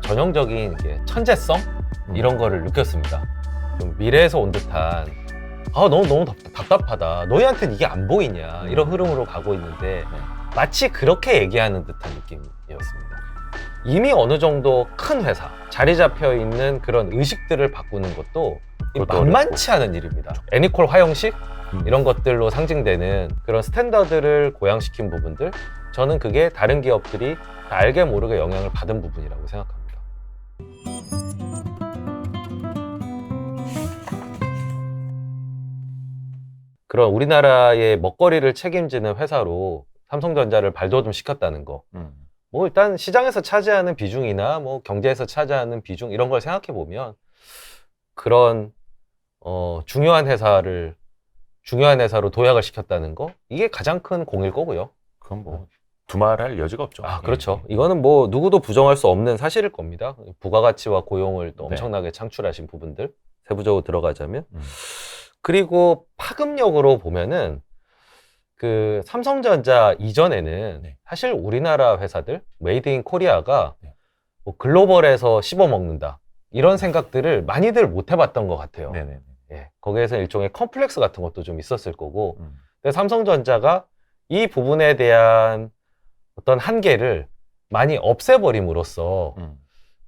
전형적인 이게 천재성 이런 거를 느꼈습니다. 좀 미래에서 온 듯한 너무 답답하다. 너희한테는 이게 안 보이냐 이런 흐름으로 가고 있는데 마치 그렇게 얘기하는 듯한 느낌이었습니다. 이미 어느 정도 큰 회사 자리 잡혀 있는 그런 의식들을 바꾸는 것도 만만치 않은 일입니다. 애니콜 화형식 이런 것들로 상징되는 그런 스탠더드를 고양시킨 부분들, 저는 그게 다른 기업들이 다 알게 모르게 영향을 받은 부분이라고 생각합니다. 그런 우리나라의 먹거리를 책임지는 회사로 삼성전자를 발돋움 시켰다는 거, 뭐 일단 시장에서 차지하는 비중이나 뭐 경제에서 차지하는 비중 이런 걸 생각해 보면 그런 중요한 회사로 도약을 시켰다는 거, 이게 가장 큰 공일 거고요. 그건 뭐 두말할 여지가 없죠. 그렇죠. 이거는 뭐 누구도 부정할 수 없는 사실일 겁니다. 부가가치와 고용을 또 엄청나게 창출하신 부분들, 세부적으로 들어가자면. 그리고 파급력으로 보면은 그 삼성전자 이전에는 사실 우리나라 회사들, 메이드 인 코리아가 뭐 글로벌에서 씹어먹는다 이런 생각들을 많이들 못 해봤던 것 같아요. 거기에서 일종의 컴플렉스 같은 것도 좀 있었을 거고, 근데 삼성전자가 이 부분에 대한 어떤 한계를 많이 없애버림으로써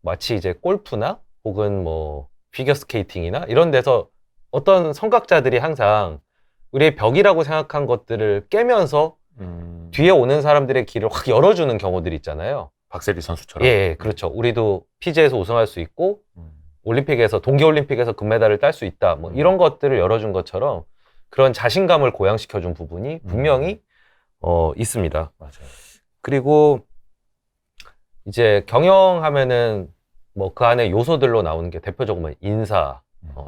마치 이제 골프나 혹은 뭐 피겨스케이팅이나 이런 데서 어떤 선각자들이 항상 우리의 벽이라고 생각한 것들을 깨면서 뒤에 오는 사람들의 길을 확 열어주는 경우들이 있잖아요. 박세리 선수처럼. 그렇죠. 우리도 PGA에서 우승할 수 있고 올림픽에서, 동계올림픽에서 금메달을 딸 수 있다, 뭐 이런 것들을 열어준 것처럼 그런 자신감을 고양시켜준 부분이 분명히 있습니다. 맞아요. 그리고 이제 경영하면은 뭐 그 안에 요소들로 나오는 게 대표적으로 인사,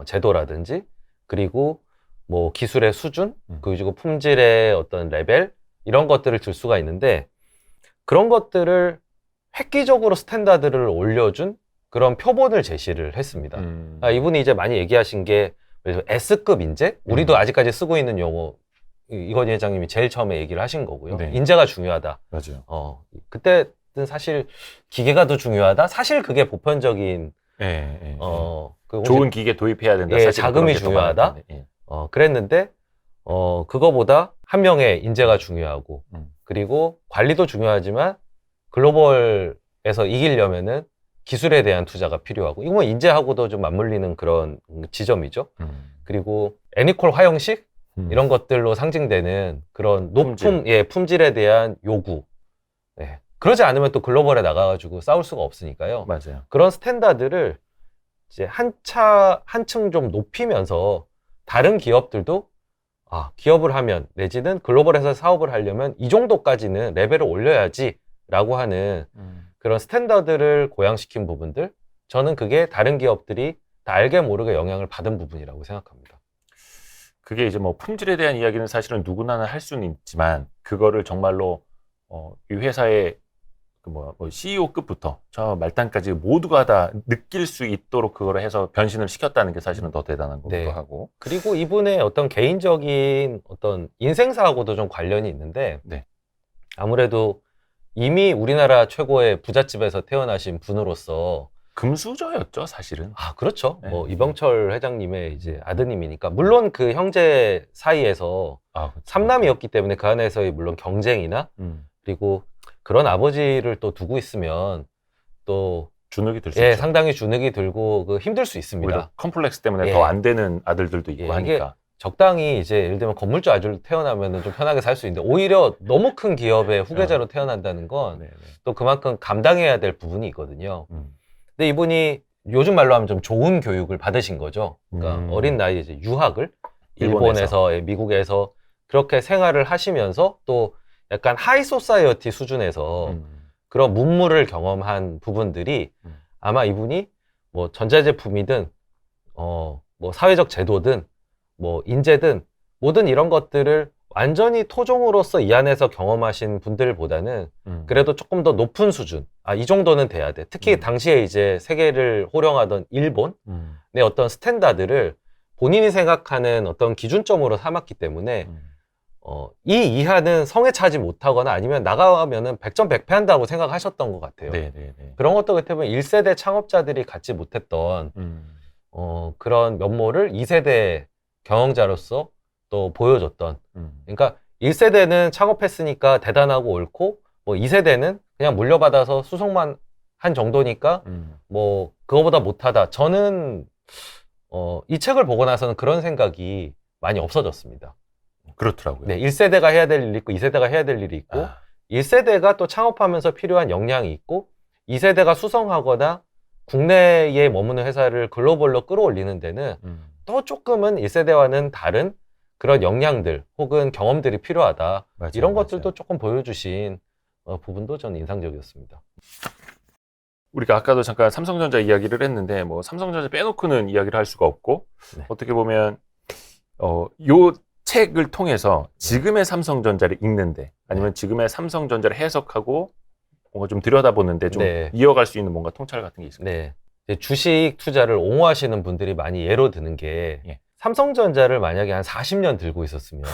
제도라든지, 그리고 뭐 기술의 수준, 그리고 품질의 어떤 레벨, 이런 것들을 들 수가 있는데, 그런 것들을 획기적으로 스탠다드를 올려준 그런 표본을 제시를 했습니다. 이분이 이제 많이 얘기하신 게 S급 인재? 우리도 아직까지 쓰고 있는 용어, 이건희 회장님이 제일 처음에 얘기를 하신 거고요. 인재가 중요하다. 맞아요. 그때는 사실 기계가 더 중요하다? 사실 그게 보편적인 좋은 기계 도입해야 된다. 사실 자금이 중요하다. 그랬는데 그거보다 한 명의 인재가 중요하고, 그리고 관리도 중요하지만 글로벌에서 이기려면은 기술에 대한 투자가 필요하고, 이거 뭐 인재하고도 좀 맞물리는 그런 지점이죠. 그리고 애니콜 화형식 이런 것들로 상징되는 그런 높은 품질에 대한 요구. 그러지 않으면 또 글로벌에 나가가지고 싸울 수가 없으니까요. 맞아요. 그런 스탠다드를 이제 한층 좀 높이면서 다른 기업들도 기업을 하면, 내지는 글로벌에서 사업을 하려면 이 정도까지는 레벨을 올려야지 라고 하는 그런 스탠다드를 고양시킨 부분들, 저는 그게 다른 기업들이 다 알게 모르게 영향을 받은 부분이라고 생각합니다. 그게 이제 뭐 품질에 대한 이야기는 사실은 누구나 할 수는 있지만, 그거를 정말로 이 회사의 CEO급부터 저 말단까지 모두가 다 느낄 수 있도록 그거를 해서 변신을 시켰다는 게 사실은 더 대단한 거기도 하고. 그리고 이분의 어떤 개인적인 어떤 인생사하고도 좀 관련이 있는데, 아무래도 이미 우리나라 최고의 부잣집에서 태어나신 분으로서 금수저였죠, 사실은. 그렇죠. 뭐 이병철 회장님의 이제 아드님이니까, 물론 그 형제 사이에서 삼남이었기 때문에 그 안에서의 물론 경쟁이나 그리고 그런 아버지를 또 두고 있으면 또 주눅이 들 수 있죠. 상당히 주눅이 들고 힘들 수 있습니다. 컴플렉스 때문에 더 안 되는 아들들도 있고 하니까. 적당히 이제 예를 들면 건물주 아들로 태어나면 좀 편하게 살 수 있는데, 오히려 너무 큰 기업의 후계자로 태어난다는 건 또 그만큼 감당해야 될 부분이 있거든요. 근데 이분이 요즘 말로 하면 좀 좋은 교육을 받으신 거죠. 그러니까 어린 나이에 이제 유학을 일본에서, 미국에서 그렇게 생활을 하시면서 또 약간 하이 소사이어티 수준에서 그런 문물을 경험한 부분들이 아마 이분이 뭐 전자제품이든 뭐 사회적 제도든 뭐 인재든 모든 이런 것들을 완전히 토종으로서 이 안에서 경험하신 분들보다는 그래도 조금 더 높은 수준, 이 정도는 돼야 돼. 특히 당시에 이제 세계를 호령하던 일본의 어떤 스탠다드를 본인이 생각하는 어떤 기준점으로 삼았기 때문에 이 이하는 성에 차지 못하거나 아니면 나가면은 백전백패한다고 생각하셨던 것 같아요. 네네네. 그런 것도 어떻게 보면 1세대 창업자들이 갖지 못했던 그런 면모를 2세대 경영자로서 또 보여줬던. 그러니까 1세대는 창업했으니까 대단하고 옳고 뭐 2세대는 그냥 물려받아서 수송만 한 정도니까 뭐 그거보다 못하다. 저는 이 책을 보고 나서는 그런 생각이 많이 없어졌습니다. 그렇더라고요. 네, 1세대가 해야 될 일이 있고 2세대가 해야 될 일이 있고 1세대가 또 창업하면서 필요한 역량이 있고 2세대가 수성하거나 국내에 머무는 회사를 글로벌로 끌어올리는 데는 또 조금은 1세대와는 다른 그런 역량들 혹은 경험들이 필요하다. 맞아요, 이런 맞아요. 것들도 조금 보여주신 부분도 저는 인상적이었습니다. 우리가 아까도 잠깐 삼성전자 이야기를 했는데 뭐 삼성전자 빼놓고는 이야기를 할 수가 없고 네. 어떻게 보면 요 책을 통해서 지금의 삼성전자를 읽는데 아니면 지금의 삼성전자를 해석하고 뭔가 좀 들여다보는데 좀 네. 이어갈 수 있는 뭔가 통찰 같은 게 있을까요? 네. 이제 주식 투자를 옹호하시는 분들이 많이 예로 드는 게 예. 삼성전자를 만약에 한 40년 들고 있었으면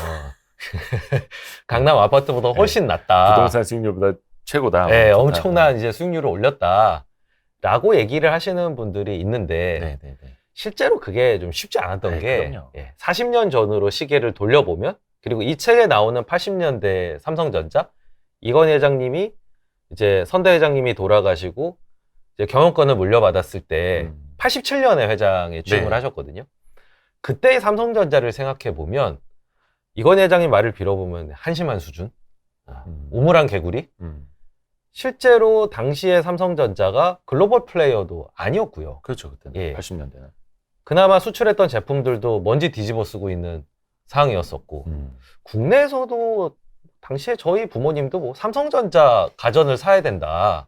강남 아파트보다 훨씬 낫다. 부동산 수익률보다 최고다. 네, 좋다. 엄청난 이제 수익률을 올렸다라고 얘기를 하시는 분들이 있는데 네네네. 실제로 그게 좀 쉽지 않았던 게 그럼요. 40년 전으로 시계를 돌려보면 그리고 이 책에 나오는 80년대 삼성전자 이건희 회장님이 이제 선대 회장님이 돌아가시고 이제 경영권을 물려받았을 때 87년에 회장에 취임을 네. 하셨거든요. 그때의 삼성전자를 생각해 보면 이건희 회장님 말을 빌어보면 한심한 수준, 우물한 개구리. 실제로 당시에 삼성전자가 글로벌 플레이어도 아니었고요. 그렇죠. 그때는 예. 80년대는. 그나마 수출했던 제품들도 먼지 뒤집어 쓰고 있는 상황이었었고 국내에서도 당시에 저희 부모님도 뭐 삼성전자 가전을 사야 된다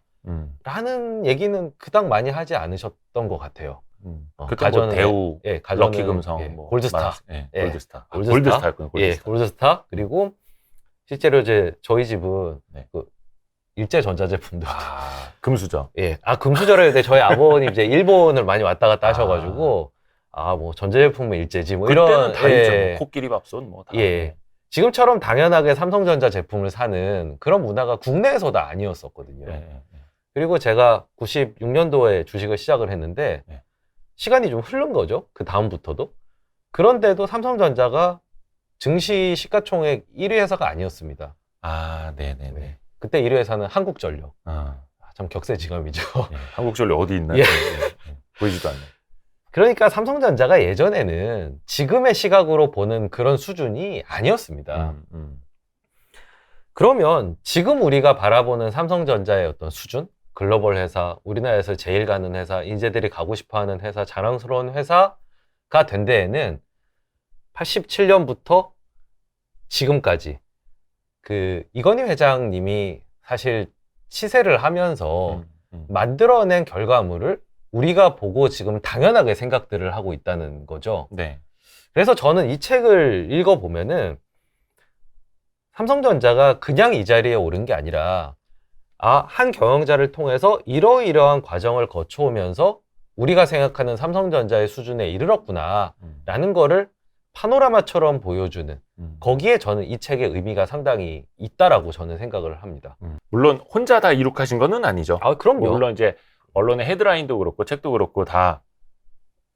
라는 얘기는 그닥 많이 하지 않으셨던 것 같아요. 그때 뭐 대우, 가전은, 럭키금성, 뭐 골드스타, 골드스타, 골드스타였군요. 골드스타. 골드스타. 그리고 실제로 이제 저희 집은 네. 그 일제 전자제품도 금수저. 금수저를 때 저희 아버님 이제 일본을 많이 왔다 갔다 하셔가지고 뭐 전자제품은 일제지 뭐 그때는 이런 다 있죠. 뭐 코끼리 밥솥 뭐 다. 지금처럼 당연하게 삼성전자 제품을 사는 그런 문화가 국내에서도 아니었었거든요. 그리고 제가 96년도에 주식을 시작을 했는데 시간이 좀 흐른 거죠. 그 다음부터도. 그런데도 삼성전자가 증시 시가총액 1위 회사가 아니었습니다. 네네네. 그때 1위 회사는 한국전력. 참 격세지감이죠. 한국전력 어디 있나? 보이지도 않네. 그러니까 삼성전자가 예전에는 지금의 시각으로 보는 그런 수준이 아니었습니다. 그러면 지금 우리가 바라보는 삼성전자의 어떤 수준? 글로벌 회사, 우리나라에서 제일 가는 회사, 인재들이 가고 싶어하는 회사, 자랑스러운 회사가 된 데에는 87년부터 지금까지 그 이건희 회장님이 사실 시세를 하면서 만들어낸 결과물을 우리가 보고 지금 당연하게 생각들을 하고 있다는 거죠. 네. 그래서 저는 이 책을 읽어보면은 삼성전자가 그냥 이 자리에 오른 게 아니라 한 경영자를 통해서 이러이러한 과정을 거쳐오면서 우리가 생각하는 삼성전자의 수준에 이르렀구나 라는 거를 파노라마처럼 보여주는 거기에 저는 이 책의 의미가 상당히 있다라고 저는 생각을 합니다. 물론 혼자 다 이룩하신 거는 아니죠. 그럼요. 물론 이제 언론의 헤드라인도 그렇고 책도 그렇고 다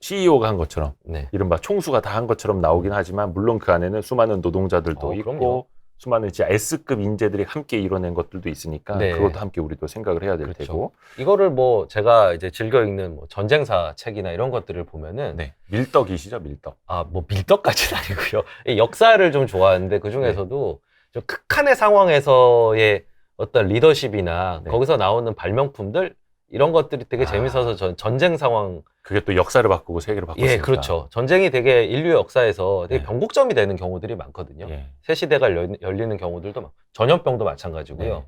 CEO가 한 것처럼 이른바 총수가 다 한 것처럼 나오긴 하지만 물론 그 안에는 수많은 노동자들도 있고 그럼요. 수많은 이제 S급 인재들이 함께 이뤄낸 것들도 있으니까 그것도 함께 우리도 생각을 해야 될 테고 이거를 뭐 제가 이제 즐겨 읽는 뭐 전쟁사 책이나 이런 것들을 보면은 밀떡이시죠, 밀떡. 뭐 밀떡까지는 아니고요. 역사를 좀 좋아하는데 그 중에서도 좀 극한의 상황에서의 어떤 리더십이나 거기서 나오는 발명품들 이런 것들이 되게 재밌어서 전쟁 상황 그게 또 역사를 바꾸고 세계를 바꿨으니까. 그렇죠. 전쟁이 되게 인류 역사에서 되게 변곡점이 되는 경우들이 많거든요. 새 시대가 열리는 경우들도 많고 전염병도 마찬가지고요.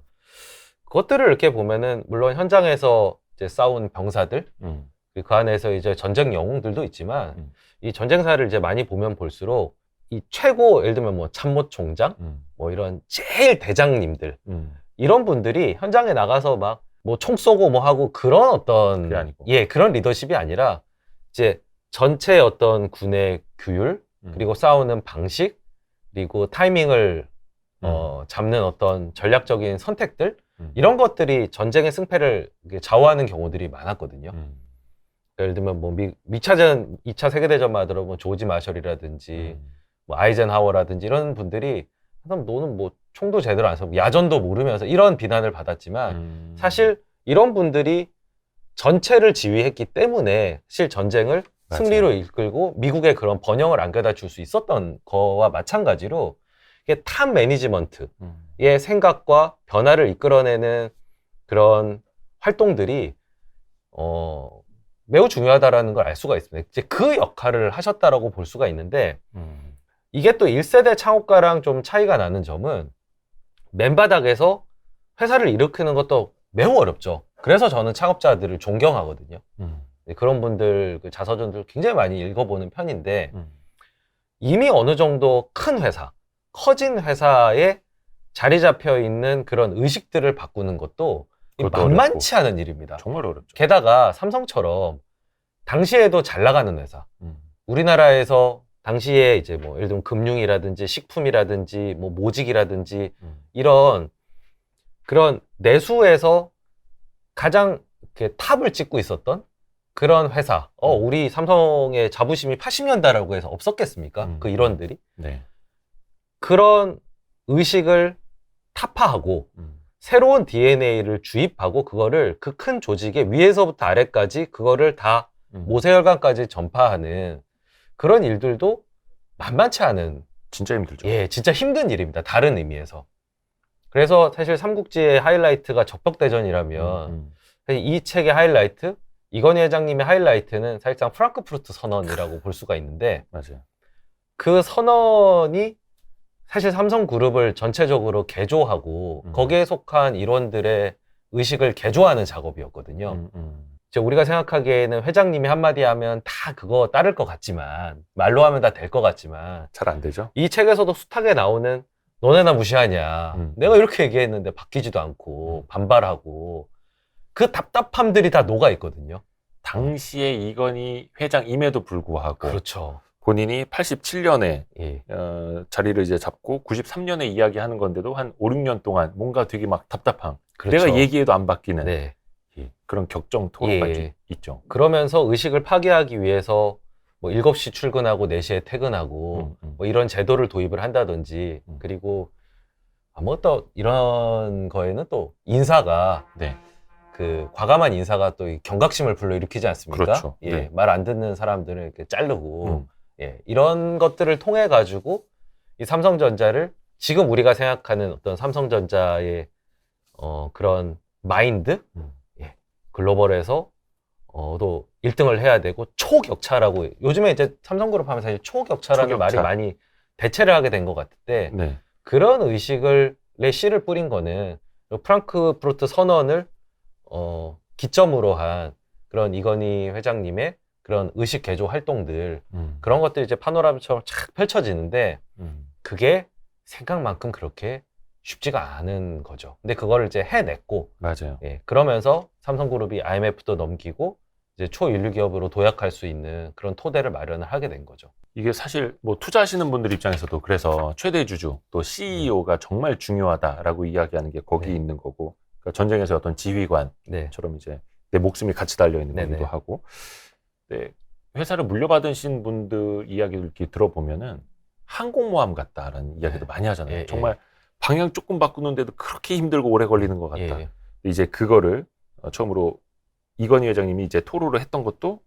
그것들을 이렇게 보면은 물론 현장에서 이제 싸운 병사들 그 안에서 이제 전쟁 영웅들도 있지만 이 전쟁사를 이제 많이 보면 볼수록 이 최고 예를 들면 뭐 참모총장 뭐 이런 제일 대장님들 이런 분들이 현장에 나가서 막 뭐 총 쏘고 뭐 하고 그런 어떤 그런 리더십이 아니라 이제 전체 어떤 군의 규율 그리고 싸우는 방식 그리고 타이밍을 잡는 어떤 전략적인 선택들 이런 것들이 전쟁의 승패를 이게 좌우하는 경우들이 많았거든요. 예를 들면 뭐 2차 세계대전만 하더라도 뭐 조지 마셜이라든지 뭐 아이젠하워라든지 이런 분들이 너는 뭐 총도 제대로 안 쏘고 야전도 모르면서 이런 비난을 받았지만 사실 이런 분들이 전체를 지휘했기 때문에 사실 전쟁을 맞아요. 승리로 이끌고 미국의 그런 번영을 안겨다 줄 수 있었던 거와 마찬가지로 이게 탑 매니지먼트의 생각과 변화를 이끌어내는 그런 활동들이 매우 중요하다라는 걸 알 수가 있습니다. 이제 그 역할을 하셨다라고 볼 수가 있는데 이게 또 1세대 창업가랑 좀 차이가 나는 점은 맨바닥에서 회사를 일으키는 것도 매우 어렵죠. 그래서 저는 창업자들을 존경하거든요. 그런 분들 그 자서전들 굉장히 많이 읽어보는 편인데 이미 어느 정도 큰 회사, 커진 회사에 자리 잡혀 있는 그런 의식들을 바꾸는 것도 만만치 않은 일입니다. 정말 어렵죠. 게다가 삼성처럼 당시에도 잘 나가는 회사, 우리나라에서 당시에 이제 뭐 예를 들면 금융이라든지 식품이라든지 뭐 모직이라든지 이런 그런 내수에서 가장 이렇게 탑을 찍고 있었던 그런 회사. 우리 삼성의 자부심이 80년대라고 해서 없었겠습니까? 그 일원들이. 네. 그런 의식을 타파하고 새로운 DNA를 주입하고 그거를 그 큰 조직의 위에서부터 아래까지 그거를 다 모세혈관까지 전파하는 그런 일들도 만만치 않은 진짜 힘들죠. 예, 진짜 힘든 일입니다. 다른 의미에서. 그래서 사실 삼국지의 하이라이트가 적벽대전이라면 이 책의 하이라이트, 이건희 회장님의 하이라이트는 사실상 프랑크푸르트 선언이라고 볼 수가 있는데 맞아요. 그 선언이 사실 삼성그룹을 전체적으로 개조하고 거기에 속한 일원들의 의식을 개조하는 작업이었거든요. 우리가 생각하기에는 회장님이 한마디 하면 다 그거 따를 것 같지만 말로 하면 다 될 것 같지만 잘 안 되죠. 이 책에서도 숱하게 나오는 너네 나 무시하냐 내가 이렇게 얘기했는데 바뀌지도 않고 반발하고 그 답답함들이 다 녹아 있거든요. 당시에 이건희 회장임에도 불구하고 그렇죠. 본인이 87년에 예. 자리를 이제 잡고 93년에 이야기하는 건데도 한 5, 6년 동안 뭔가 되게 막 답답한 그렇죠. 내가 얘기해도 안 바뀌는 네. 그런 격정토로가 예. 있죠. 그러면서 의식을 파괴하기 위해서 뭐 7시 출근하고 4시에 퇴근하고 뭐 이런 제도를 도입을 한다든지 그리고 뭐 또 이런 거에는 또 인사가 네. 그 과감한 인사가 또 경각심을 불러일으키지 않습니까? 그렇죠. 예, 네. 말 안 듣는 사람들을 이렇게 자르고 예, 이런 것들을 통해 가지고 이 삼성전자를 지금 우리가 생각하는 어떤 삼성전자의 그런 마인드 예, 글로벌에서 또 1등을 해야 되고 초격차라고 요즘에 이제 삼성그룹 하면 사실 초격차라는 말이 많이 대체를 하게 된 것 같은데 네. 그런 의식을 씨를 뿌린 거는 프랑크푸르트 선언을 기점으로 한 그런 이건희 회장님의 그런 의식 개조 활동들 그런 것들이 이제 파노라마처럼 착 펼쳐지는데 그게 생각만큼 그렇게 쉽지가 않은 거죠. 근데 그거를 이제 해냈고 맞아요. 예, 그러면서 삼성그룹이 IMF도 넘기고 이제 초인류 기업으로 도약할 수 있는 그런 토대를 마련을 하게 된 거죠. 이게 사실 뭐 투자하시는 분들 입장에서도 그래서 최대 주주 또 CEO가 정말 중요하다라고 이야기하는 게 거기 네. 있는 거고 그러니까 전쟁에서 어떤 지휘관처럼 네. 이제 내 목숨이 같이 달려 있는 네네. 거기도 하고 네, 회사를 물려받으신 분들 이야기를 이렇게 들어보면은 항공모함 같다라는 이야기도 많이 하잖아요. 예, 정말 방향 조금 바꾸는데도 그렇게 힘들고 오래 걸리는 것 같다. 예. 이제 그거를 처음으로 이건희 회장님이 이제 토로를 했던 것도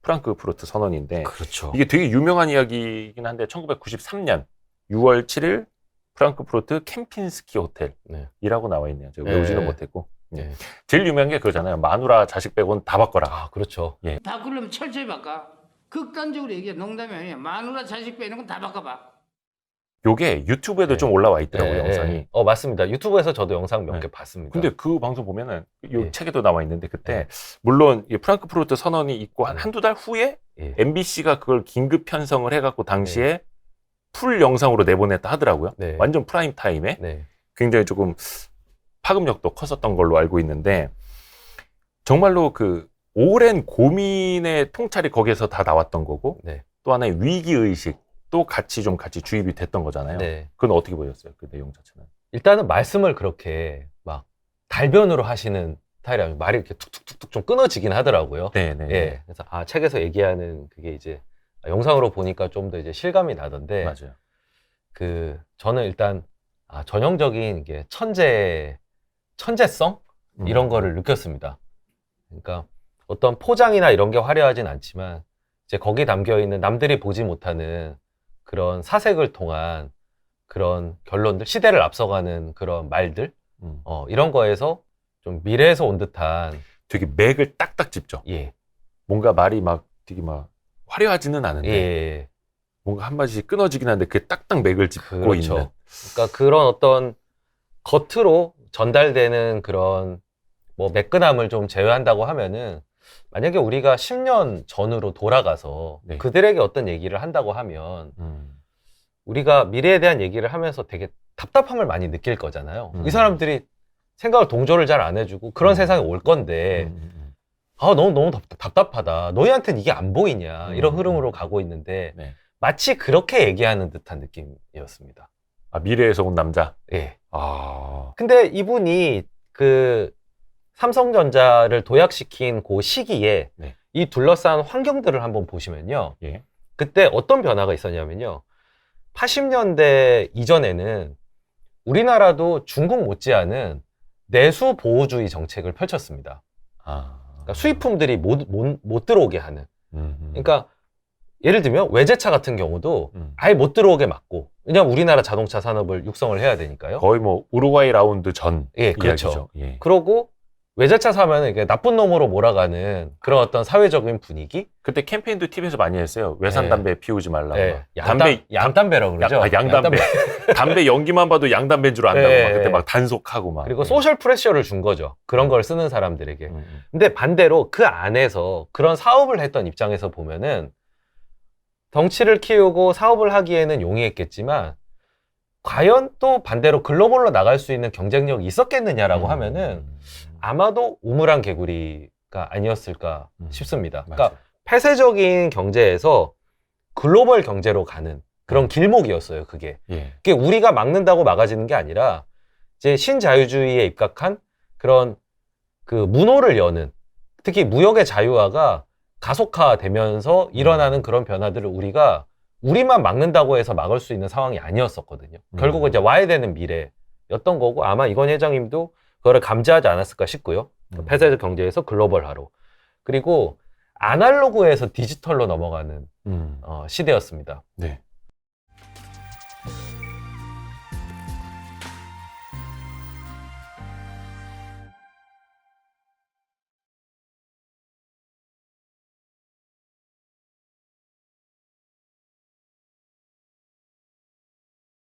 프랑크푸르트 선언인데 그렇죠. 이게 되게 유명한 이야기이긴 한데 1993년 6월 7일 프랑크푸르트 캠핀스키 호텔이라고 나와 있네요. 제가 외우지는 못했고 네. 제일 유명한 게 그거잖아요. 마누라 자식 빼고는 다 바꿔라. 아, 그렇죠. 바꾸려면 철저히 바꿔. 극단적으로 얘기해. 농담이 아니야. 마누라 자식 빼는 건 다 바꿔봐. 요게 유튜브에도 네. 좀 올라와 있더라고요, 예, 영상이. 예. 맞습니다. 유튜브에서 저도 영상 몇 개 봤습니다. 근데 그 방송 보면은 요 예. 책에도 나와 있는데 그때 예. 물론 이 프랑크푸르트 선언이 있고 한두 달 후에 예. MBC가 그걸 긴급 편성을 해갖고 당시에 풀 영상으로 내보냈다 하더라고요. 네. 완전 프라임 타임에 네. 굉장히 조금 파급력도 컸었던 걸로 알고 있는데 정말로 그 오랜 고민의 통찰이 거기에서 다 나왔던 거고 네. 또 하나의 위기의식 또 같이 주입이 됐던 거잖아요. 네. 그건 어떻게 보였어요? 그 내용 자체는. 일단은 말씀을 그렇게 막 달변으로 하시는 스타일이 아니고 말이 이렇게 툭툭툭툭 좀 끊어지긴 하더라고요. 네네. 예. 그래서 책에서 얘기하는 그게 이제 영상으로 보니까 좀 더 이제 실감이 나던데 맞아요. 저는 일단 전형적인 이게 천재성 이런 거를 느꼈습니다. 그러니까 어떤 포장이나 이런 게 화려하진 않지만 이제 거기 담겨 있는 남들이 보지 못하는 그런 사색을 통한 그런 결론들, 시대를 앞서가는 그런 말들, 이런 거에서 좀 미래에서 온 듯한 되게 맥을 딱딱 짚죠. 예, 뭔가 말이 막 되게 막 화려하지는 않은데 예, 뭔가 한마디씩 끊어지긴 하는데 그게 딱딱 맥을 짚고 그렇죠. 있는. 그러니까 그런 어떤 겉으로 전달되는 그런 뭐 매끈함을 좀 제외한다고 하면은 만약에 우리가 10년 전으로 돌아가서 네. 그들에게 어떤 얘기를 한다고 하면 우리가 미래에 대한 얘기를 하면서 되게 답답함을 많이 느낄 거잖아요. 이 사람들이 생각을 동조를 잘 안 해주고 그런 세상이 올 건데 너무 답답하다. 너희한테는 이게 안 보이냐. 이런 흐름으로 가고 있는데 네. 마치 그렇게 얘기하는 듯한 느낌이었습니다. 미래에서 온 남자. 예. 아, 근데 이분이 그 삼성전자를 도약시킨 그 시기에 네. 이 둘러싼 환경들을 한번 보시면요. 예. 그때 어떤 변화가 있었냐면요. 80년대 이전에는 우리나라도 중국 못지않은 내수 보호주의 정책을 펼쳤습니다. 그러니까 수입품들이 못 들어오게 하는. 그러니까 예를 들면 외제차 같은 경우도 아예 못 들어오게 막고. 왜냐면 우리나라 자동차 산업을 육성을 해야 되니까요. 거의 뭐 우루과이 라운드 전 예, 그렇죠. 이야기죠. 예. 그러고 외제차 사면 이게 나쁜 놈으로 몰아가는 그런 어떤 사회적인 분위기. 그때 캠페인도 TV에서 많이 했어요. 외산 네. 담배 피우지 말라고. 네. 양담배라고 그러죠. 양담배. 담배 연기만 봐도 양담배인 줄 안다고 네. 막 그때 막 단속하고 막. 그리고 소셜 프레셔를 준 거죠. 그런 걸 쓰는 사람들에게. 음. 근데 반대로 그 안에서 그런 사업을 했던 입장에서 보면은 덩치를 키우고 사업을 하기에는 용이했겠지만 과연 또 반대로 글로벌로 나갈 수 있는 경쟁력이 있었겠느냐라고 하면은 아마도 우물안 개구리가 아니었을까 싶습니다. 그러니까 맞아요. 폐쇄적인 경제에서 글로벌 경제로 가는 그런 길목이었어요, 그게. 예. 그게 우리가 막는다고 막아지는 게 아니라 이제 신자유주의에 입각한 그런 그 문호를 여는, 특히 무역의 자유화가 가속화되면서 일어나는 그런 변화들을 우리만 막는다고 해서 막을 수 있는 상황이 아니었었거든요. 결국은 이제 와야 되는 미래였던 거고 아마 이건 회장님도 그거를 감지하지 않았을까 싶고요. 폐쇄적 경제에서 글로벌화로. 그리고 아날로그에서 디지털로 넘어가는 시대였습니다. 네.